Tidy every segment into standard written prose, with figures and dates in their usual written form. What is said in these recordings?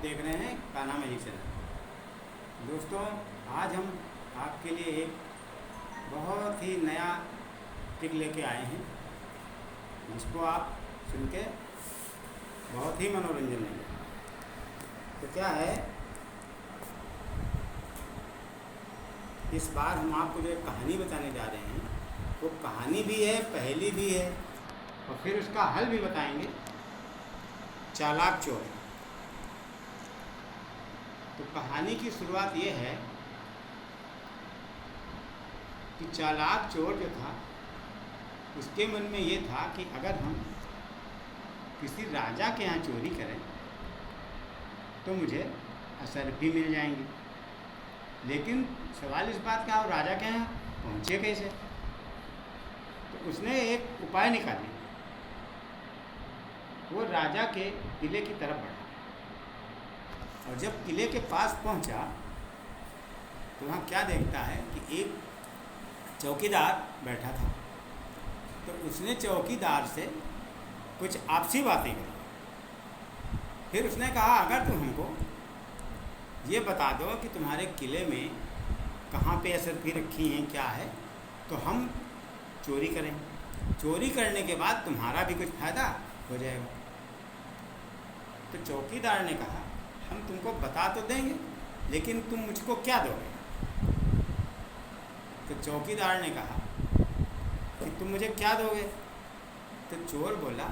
देख रहे हैं कान्हा मैजिक चैनल। दोस्तों, आज हम आपके लिए एक बहुत ही नया ट्रिक लेके आए हैं जिसको आप सुन के बहुत ही मनोरंजन लेंगे। तो क्या है, इस बार हम आपको जो एक कहानी बताने जा रहे हैं वो कहानी भी है, पहेली भी है और फिर उसका हल भी बताएंगे। चालाक चोर। तो कहानी की शुरुआत ये है कि चालाक चोर जो था उसके मन में ये था कि अगर हम किसी राजा के यहाँ चोरी करें तो मुझे असरफी मिल जाएंगी। लेकिन सवाल इस बात का, वो राजा के यहाँ पहुँचे कैसे? तो उसने एक उपाय निकाली। वो राजा के किले की तरफ बढ़ा और जब किले के पास पहुंचा तो वहाँ क्या देखता है कि एक चौकीदार बैठा था। तो उसने चौकीदार से कुछ आपसी बातें करी। फिर उसने कहा, अगर तुम हमको ये बता दो कि तुम्हारे किले में कहाँ पे असरफी रखी हैं, क्या है, तो हम चोरी करें। चोरी करने के बाद तुम्हारा भी कुछ फ़ायदा हो जाएगा। तो चौकीदार ने कहा, हम तुमको बता तो देंगे लेकिन तुम मुझको क्या दोगे? तो चौकीदार ने कहा कि तुम मुझे क्या दोगे? तो चोर बोला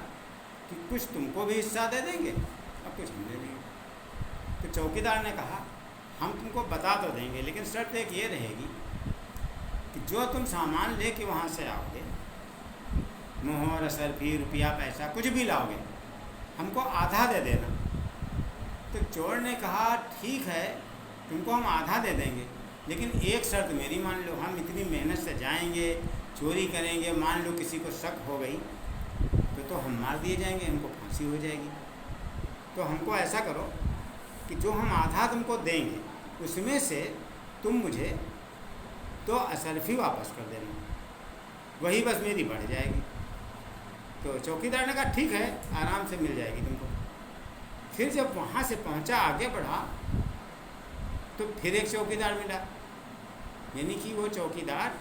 कि कुछ तुमको भी हिस्सा दे देंगे और कुछ हम दे देंगे। तो चौकीदार ने कहा, हम तुमको बता तो देंगे लेकिन शर्त एक ये रहेगी कि जो तुम सामान लेके वहाँ से आओगे, मोहर, असरफी, रुपया, पैसा, कुछ भी लाओगे, हमको आधा दे देना। तो चोर ने कहा, ठीक है, तुमको हम आधा दे देंगे लेकिन एक शर्त मेरी मान लो। हम इतनी मेहनत से जाएंगे, चोरी करेंगे, मान लो किसी को शक हो गई तो हम मार दिए जाएंगे, हमको फांसी हो जाएगी। तो हमको ऐसा करो कि जो हम आधा तुमको देंगे उसमें से तुम मुझे 2 असरफी वापस कर देना, वही बस मेरी बढ़ जाएगी। तो चौकीदार ने कहा, ठीक है, आराम से मिल जाएगी तुमको। फिर जब वहाँ से पहुँचा, आगे बढ़ा, तो फिर एक चौकीदार मिला। यानी कि वो चौकीदार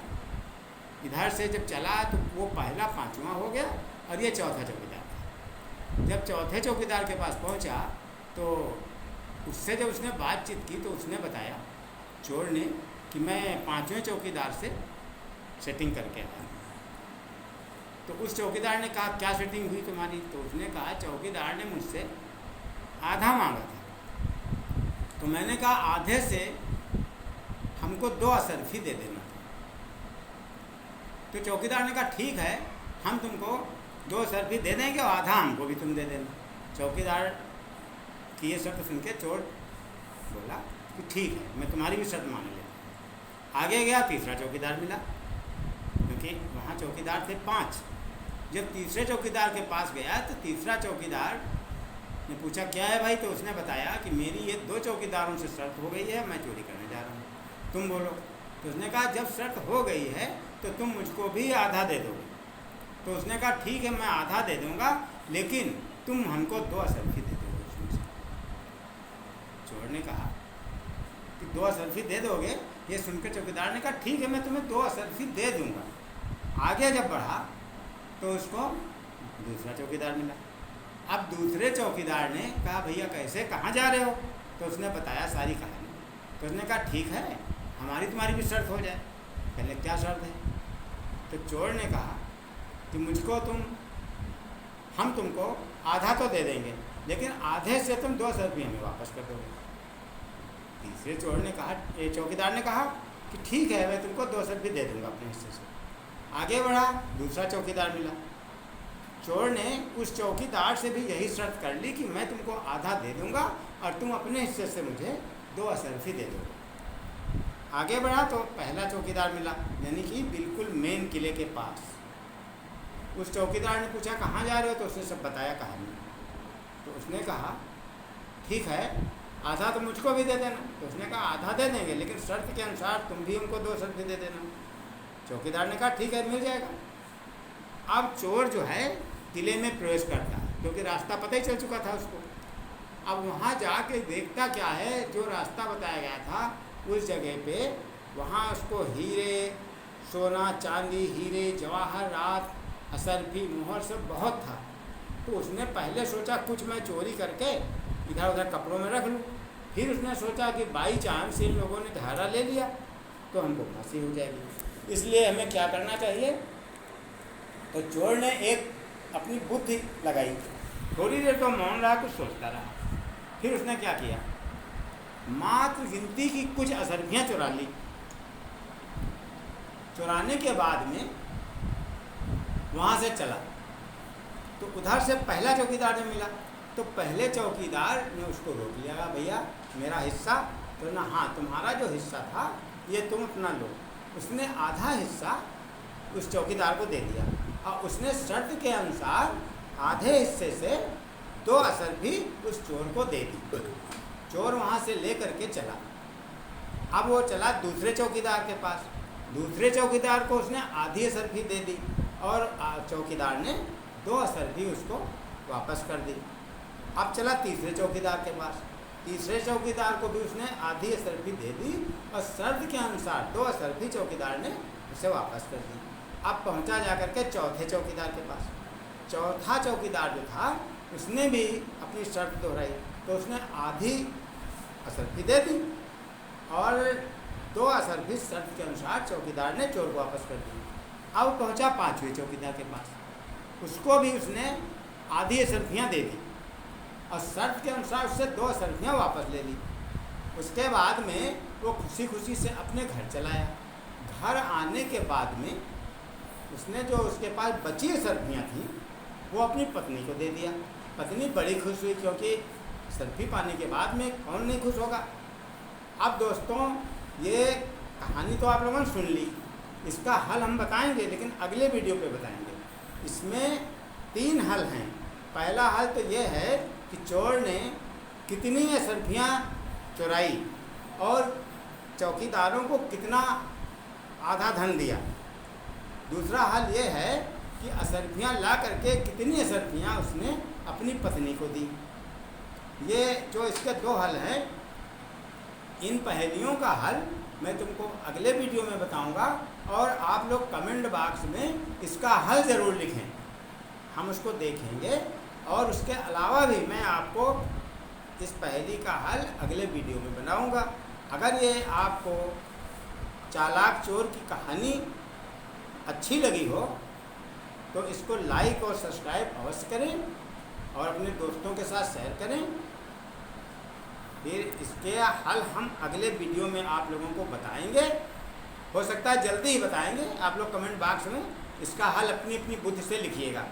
इधर से जब चला तो वो पहला 5वां हो गया और ये चौथा चौकीदार था। जब चौथे चौकीदार के पास पहुँचा तो उससे जब उसने बातचीत की तो उसने बताया, चोर ने, कि मैं 5वें चौकीदार से सेटिंग करके आया। तो उस चौकीदार ने कहा, क्या सेटिंग हुई तुम्हारी? तो उसने कहा, चौकीदार ने मुझसे आधा मांगा था, तो मैंने कहा आधे से हमको 2 असरफी दे देना। तो चौकीदार ने कहा, ठीक है, हम तुमको 2 असरफी दे देंगे और आधा हमको भी तुम दे देना। चौकीदार की ये शर्त सुन के चोर बोला कि ठीक है, मैं तुम्हारी भी शर्त मान लेता। आगे गया, तीसरा चौकीदार मिला, क्योंकि वहाँ चौकीदार थे 5। जब तीसरे चौकीदार के पास गया तो तीसरा चौकीदार ने पूछा, क्या है भाई? तो उसने बताया कि मेरी ये 2 चौकीदारों से शर्त हो गई है, मैं चोरी करने जा रहा हूँ, तुम बोलो। तो उसने कहा, जब शर्त हो गई है तो तुम मुझको भी आधा दे दोगे। तो उसने कहा, ठीक है, मैं आधा दे दूँगा लेकिन तुम हमको 2 असरफी दे दोगे उसमें से। चोर ने कहा कि 2 असरफी दे दोगे? ये सुनकर चौकीदार ने कहा, ठीक है, मैं तुम्हें 2 असरफी दे दूँगा। आगे जब बढ़ा तो उसको दूसरा चौकीदार मिला। अब दूसरे चौकीदार ने कहा, भैया कैसे, कहाँ जा रहे हो? तो उसने बताया सारी कहानी। तो उसने कहा, ठीक है, हमारी तुम्हारी भी शर्त हो जाए। पहले क्या शर्त है? तो चोर ने कहा कि मुझको हम तुमको आधा तो दे देंगे लेकिन आधे से तुम 2 असरफी हमें वापस कर दोगे। तीसरे चौकीदार ने कहा कि ठीक है, मैं तुमको 2 असरफी दे दूँगा अपने हिस्से से। आगे बढ़ा, दूसरा चौकीदार मिला। चोर ने उस चौकीदार से भी यही शर्त कर ली कि मैं तुमको आधा दे दूंगा और तुम अपने हिस्से से मुझे 2 असरफी दे दोगे। आगे बढ़ा तो पहला चौकीदार मिला, यानी कि बिल्कुल मेन किले के पास। उस चौकीदार ने पूछा, कहाँ जा रहे हो? तो उसने सब बताया कहानी। तो उसने कहा, ठीक है, आधा तो मुझको भी दे देना। तो उसने कहा, आधा दे देंगे लेकिन शर्त के अनुसार तुम भी हमको 2 असरफी दे देना। चौकीदार ने कहा, ठीक है, मिल जाएगा। अब चोर जो है किले में प्रवेश करता है, क्योंकि रास्ता पता ही चल चुका था उसको। अब वहाँ जाके देखता क्या है, जो रास्ता बताया गया था उस जगह पे, वहाँ उसको हीरे, सोना चांदी, हीरे जवाहरात, असरफी, मोहर सब बहुत था। तो उसने पहले सोचा कुछ मैं चोरी करके इधर उधर कपड़ों में रख लूँ। फिर उसने सोचा कि बाई चांस इन लोगों ने धारा ले लिया तो हमको फांसी हो जाएगी, इसलिए हमें क्या करना चाहिए। तो चोर ने एक अपनी बुद्धि लगाई, थोड़ी देर तो मौन रहा, कुछ सोचता रहा। फिर उसने क्या किया, मात्र गिनती की कुछ असरफियाँ चुरा ली। चुराने के बाद में वहाँ से चला तो उधर से पहला चौकीदार ने मिला, तो पहले चौकीदार ने उसको रोक लिया, भैया मेरा हिस्सा। तो ना, हाँ तुम्हारा जो हिस्सा था ये तुम अपना लो। उसने आधा हिस्सा उस चौकीदार को दे दिया और उसने शर्त के अनुसार आधे हिस्से से 2 असरफी उस चोर को दे दी। चोर वहाँ से ले करके चला। अब वो चला दूसरे चौकीदार के पास, दूसरे चौकीदार को उसने आधी असरफी दे दी और चौकीदार ने 2 असरफी उसको वापस कर दी। अब चला तीसरे चौकीदार के पास, तीसरे चौकीदार को भी उसने आधी असरफी दे दी और शर्त के अनुसार 2 असरफी चौकीदार ने उसे वापस कर दी। अब पहुंचा जाकर के चौथे चौकीदार के पास। चौथा चौकीदार जो था उसने भी अपनी शर्त दोहराई, तो उसने आधी असरफी दे दी और 2 असरफी शर्त के अनुसार चौकीदार ने चोर को वापस कर दी। अब पहुंचा पांचवें चौकीदार के पास, उसको भी उसने आधी असरफियाँ दे दी और शर्त के अनुसार उससे 2 असरफियाँ वापस ले ली। उसके बाद में वो खुशी खुशी से अपने घर चलाया। घर आने के बाद में उसने जो उसके पास बची असरफियाँ थी वो अपनी पत्नी को दे दिया। पत्नी बड़ी खुश हुई, क्योंकि असरफी पाने के बाद में कौन नहीं खुश होगा। अब दोस्तों ये कहानी तो आप लोगों ने सुन ली, इसका हल हम बताएंगे लेकिन अगले वीडियो पे बताएंगे। इसमें 3 हल हैं। पहला हल तो ये है कि चोर ने कितनी असरफियाँ चुराई और चौकीदारों को कितना आधा धन दिया। दूसरा हल ये है कि असरफियाँ ला करके कितनी असरफियाँ उसने अपनी पत्नी को दी। ये जो इसके 2 हल हैं, इन पहेलियों का हल मैं तुमको अगले वीडियो में बताऊंगा और आप लोग कमेंट बॉक्स में इसका हल ज़रूर लिखें, हम उसको देखेंगे। और उसके अलावा भी मैं आपको इस पहेली का हल अगले वीडियो में बनाऊंगा। अगर ये आपको चालाक चोर की कहानी अच्छी लगी हो तो इसको लाइक और सब्सक्राइब अवश्य करें और अपने दोस्तों के साथ शेयर करें। फिर इसके हल हम अगले वीडियो में आप लोगों को बताएंगे, हो सकता है जल्दी ही बताएंगे। आप लोग कमेंट बॉक्स में इसका हल अपनी अपनी बुद्धि से लिखिएगा,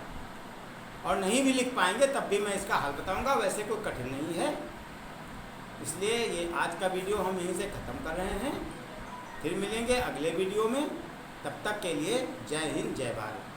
और नहीं भी लिख पाएंगे तब भी मैं इसका हल बताऊंगा, वैसे कोई कठिन नहीं है। इसलिए ये आज का वीडियो हम यहीं से ख़त्म कर रहे हैं। फिर मिलेंगे अगले वीडियो में, तब तक के लिए जय हिंद जय भारत।